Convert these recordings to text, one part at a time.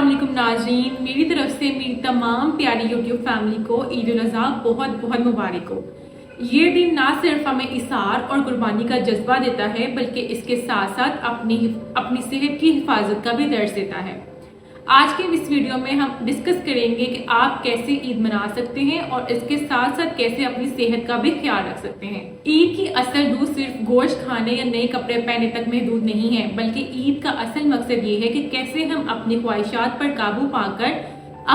अस्सलाम वालेकुम नाज़रीन, मेरी तरफ से मेरी तमाम प्यारी यूट्यूब फैमिली को ईद उल अज़हा बहुत बहुत मुबारक हो। ये दिन ना सिर्फ हमें इसार और कुर्बानी का जज्बा देता है बल्कि इसके साथ साथ अपनी सेहत की हिफाजत का भी दर्ज देता है। आज के इस वीडियो में हम डिस्कस करेंगे कि आप कैसे ईद मना सकते हैं और इसके साथ साथ कैसे अपनी सेहत का भी ख्याल रख सकते हैं। ईद की असल रूह सिर्फ गोश्त खाने या नए कपड़े पहनने तक महदूद नहीं है, बल्कि ईद का असल मकसद ये है कि कैसे हम अपनी ख्वाहिशात पर काबू पाकर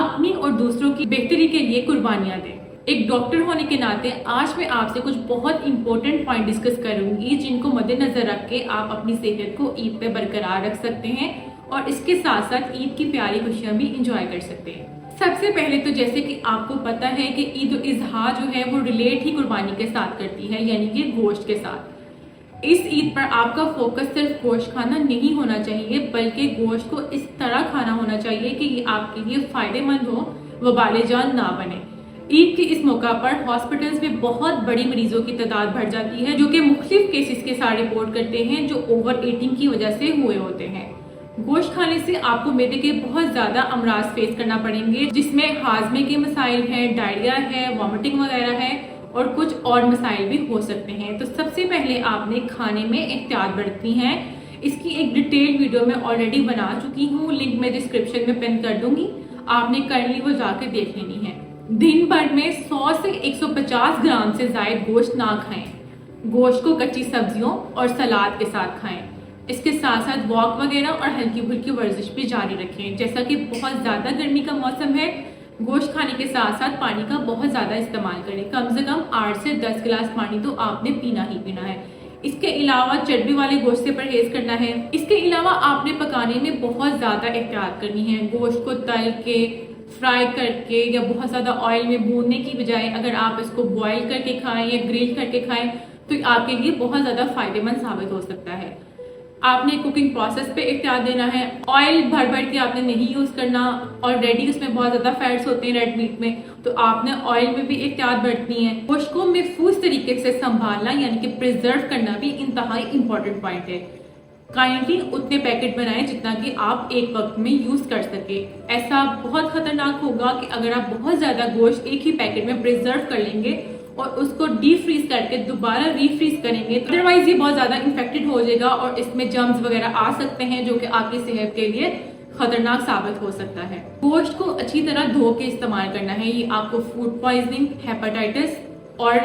अपनी और दूसरों की बेहतरी के लिए कुर्बानियां दें। एक डॉक्टर होने के नाते आज मैं आपसे कुछ बहुत इंपॉर्टेंट पॉइंट डिस्कस करूंगी जिनको मद्देनजर रख के आप अपनी सेहत को ईद पे बरकरार रख सकते हैं और इसके साथ साथ ईद की प्यारी खुशियां भी इंजॉय कर सकते हैं। सबसे पहले तो जैसे कि आपको पता है कि ईद उल अज़हा जो है वो रिलेट ही कुर्बानी के साथ करती है, यानी कि गोश्त के साथ। इस ईद पर आपका फोकस सिर्फ गोश्त खाना नहीं होना चाहिए बल्कि गोश्त को इस तरह खाना होना चाहिए कि ये आपके लिए फायदेमंद हो, वबाले जान ना बने। ईद के इस मौका पर हॉस्पिटल्स में बहुत बड़ी मरीजों की तादाद बढ़ जाती है जो कि मुख्तलिफ केसेस के साथ रिपोर्ट करते हैं जो ओवर ईटिंग की वजह से हुए होते हैं। गोश्त खाने से आपको मैदे के बहुत ज्यादा अमराज फेस करना पड़ेंगे जिसमें हाजमे के मसाइल हैं, डायरिया है, वॉमिटिंग वगैरह है और कुछ और मसाइल भी हो सकते हैं। तो सबसे पहले आपने खाने में एहतियात बरतनी है। इसकी एक डिटेल वीडियो मैं ऑलरेडी बना चुकी हूँ, लिंक मैं डिस्क्रिप्शन में पिन कर दूंगी, आपने करनी वो जाके देख लेनी है। दिन भर में 100 से 150 ग्राम से ज्यादा गोश्त ना खाएं। गोश्त को कच्ची सब्जियों और सलाद के साथ खाएं। इसके साथ साथ वॉक वगैरह और हल्की फुल्की वर्जिश भी जारी रखें। जैसा कि बहुत ज्यादा गर्मी का मौसम है, गोश्त खाने के साथ साथ पानी का बहुत ज्यादा इस्तेमाल करें। कम से कम 8 से 10 गिलास पानी तो आपने पीना ही पीना है। इसके अलावा चर्बी वाले गोश्त से परहेज करना है। इसके अलावा आपने पकाने में बहुत ज्यादा एहतियात करनी है। गोश्त को तल के, फ्राई करके या बहुत ज्यादा ऑयल में भूनने की बजाय अगर आप इसको बॉयल करके खाएं या ग्रिल करके खाएं तो आपके लिए बहुत ज्यादा फायदेमंद साबित हो सकता है। आपने कुकिंग प्रोसेस पे एहतियात देना है। ऑयल भर भर के आपने नहीं यूज करना, ऑलरेडी उसमें बहुत ज्यादा फैट्स होते हैं रेड मीट में, तो आपने ऑयल में भी एहतियात बरतनी है। गोश्त को महफूज तरीके से संभालना यानी कि प्रिजर्व करना भी इंतहाई इंपॉर्टेंट पॉइंट है। काइंडली उतने पैकेट बनाएं जितना कि आप एक वक्त में यूज कर सके। ऐसा बहुत खतरनाक होगा कि अगर आप बहुत ज्यादा गोश्त एक ही पैकेट में प्रिजर्व कर लेंगे और उसको डीप फ्रीज करके दोबारा रीफ्रीज करेंगे तो अदरवाइज ये बहुत ज्यादा इन्फेक्टेड हो जाएगा और इसमें जर्म्स वगैरह आ सकते हैं जो कि आपकी सेहत के लिए खतरनाक साबित हो सकता है। गोश्त को अच्छी तरह धो के इस्तेमाल करना है। ये आपको फूड पॉइजनिंग, हेपेटाइटिस और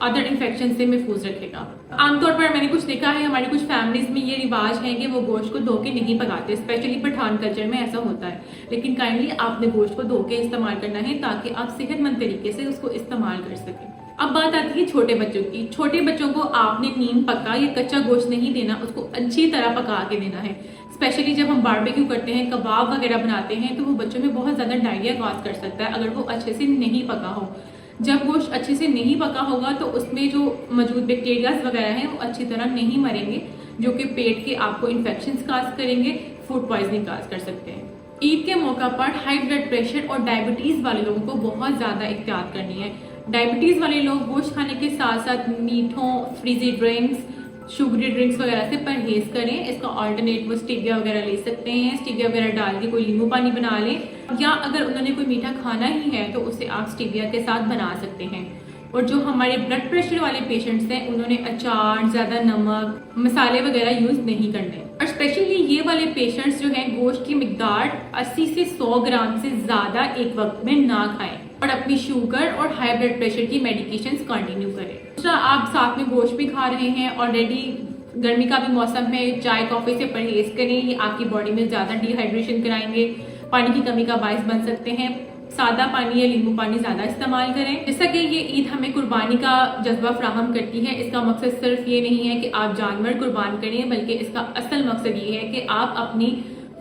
अदर इन्फेक्शन से महफूज रखेगा। आमतौर पर मैंने कुछ देखा है, हमारी कुछ फैमिलीज में ये रिवाज है कि वो गोश्त को धो के नहीं पकाते, स्पेशली पठान कल्चर में ऐसा होता है। लेकिन काइंडली आपने गोश्त को धो के इस्तेमाल करना है ताकि आप सेहतमंद तरीके से उसको इस्तेमाल कर सकें। अब बात आती है छोटे बच्चों की। छोटे बच्चों को आपने नीम पका या कच्चा गोश्त नहीं देना, उसको अच्छी तरह पका के देना है। स्पेशली जब हम बारबेक्यू करते हैं, कबाब वगैरह बनाते हैं तो वो बच्चों में बहुत ज्यादा डायरिया कॉज कर सकता है अगर वो अच्छे से नहीं पका हो। जब गोश्त अच्छे से नहीं पका होगा तो उसमें जो मौजूद बैक्टीरियाज वगैरह हैं वो अच्छी तरह नहीं मरेंगे जो कि पेट के आपको इन्फेक्शन काज करेंगे, फूड पॉइजनिंग काज कर सकते हैं। ईद के मौका पर हाई ब्लड प्रेशर और डायबिटीज वाले लोगों को बहुत ज्यादा एहतियात करनी है। डायबिटीज वाले लोग गोश्त खाने के साथ साथ मीठों, फ्रीजी ड्रिंक्स, शुगरी ड्रिंक्स वगैरह से परहेज करें। इसका ऑल्टरनेट वो स्टीविया वगैरह ले सकते हैं। स्टीविया वगैरह डाल के कोई नींबू पानी बना लें, या अगर उन्होंने कोई मीठा खाना ही है तो उसे आप स्टीविया के साथ बना सकते हैं। और जो हमारे ब्लड प्रेशर वाले पेशेंट्स हैं उन्होंने अचार, ज्यादा नमक, मसाले वगैरह यूज नहीं करने। और स्पेशली ये वाले पेशेंट्स जो हैं गोश्त की मिकदार 80 से 100 ग्राम से ज्यादा एक वक्त में ना खाएं और अपनी शुगर और हाई ब्लड प्रेशर की मेडिकेशंस कंटिन्यू करें। दूसरा, आप साथ में गोश्त भी खा रहे हैं, ऑलरेडी गर्मी का भी मौसम है, चाय कॉफी से परहेज करें। ये आपकी बॉडी में ज्यादा डिहाइड्रेशन कराएंगे, पानी की कमी का बायस बन सकते हैं। सादा पानी या नींबू पानी ज्यादा इस्तेमाल करें। जैसा कि ये ईद हमें कुर्बानी का जज्बा फराहम करती है, इसका मकसद सिर्फ ये नहीं है कि आप जानवर कुर्बान करें, बल्कि इसका असल मकसद ये है कि आप अपनी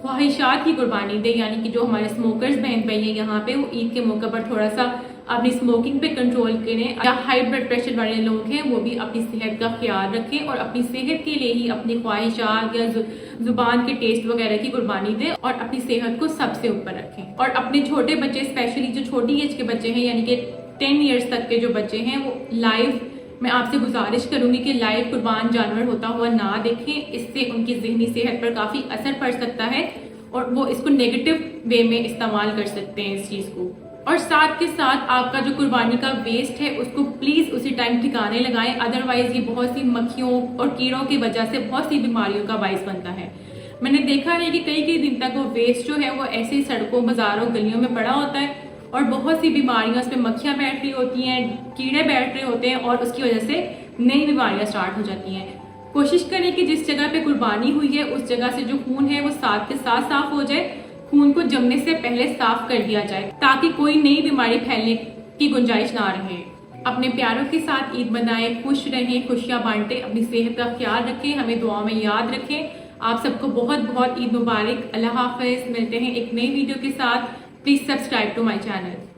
ख्वाहिशात की कुर्बानी दें। यानी कि जो हमारे स्मोकर्स बहन भाई हैं यहाँ पे, वो ईद के मौके पर थोड़ा सा अपनी स्मोकिंग पे कंट्रोल करें। या हाई ब्लड प्रेशर वाले लोग हैं वो भी अपनी सेहत का ख्याल रखें और अपनी सेहत के लिए ही अपनी ख्वाहिशात या जुबान के टेस्ट वगैरह की कुर्बानी दें और अपनी सेहत को सबसे ऊपर रखें। और अपने छोटे बच्चे, स्पेशली जो छोटी एज के बच्चे हैं यानी कि 10 ईयर्स तक के जो बच्चे हैं, वो लाइव मैं आपसे गुजारिश करूंगी कि लाइव कुर्बान जानवर होता हुआ ना देखें। इससे उनकी जहनी सेहत पर काफी असर पड़ सकता है और वो इसको नेगेटिव वे में इस्तेमाल कर सकते हैं इस चीज को। और साथ के साथ आपका जो कुर्बानी का वेस्ट है उसको प्लीज उसी टाइम ठिकाने लगाएं, अदरवाइज ये बहुत सी मक्खियों और कीड़ों की वजह से बहुत सी बीमारियों का बाइस बनता है। मैंने देखा है कि कई कई दिन तक वो वेस्ट जो है वो ऐसे सड़कों, बाजारों, गलियों में पड़ा होता है और बहुत सी बीमारियां, उसमें मक्खियां बैठ रही होती हैं, कीड़े बैठ रहे होते हैं और उसकी वजह से नई बीमारियां स्टार्ट हो जाती हैं। कोशिश करें कि जिस जगह पे कुर्बानी हुई है उस जगह से जो खून है वो साथ के साथ साफ हो जाए, खून को जमने से पहले साफ कर दिया जाए ताकि कोई नई बीमारी फैलने की गुंजाइश ना रहे। अपने प्यारों के साथ ईद मनाएं, खुश रहें, खुशियां बांटें, अपनी सेहत का ख्याल रखें, हमें दुआ में याद रखें। आप सबको बहुत बहुत ईद मुबारक। अल्लाह हाफिज। मिलते हैं एक नई वीडियो के साथ। Please subscribe to my channel.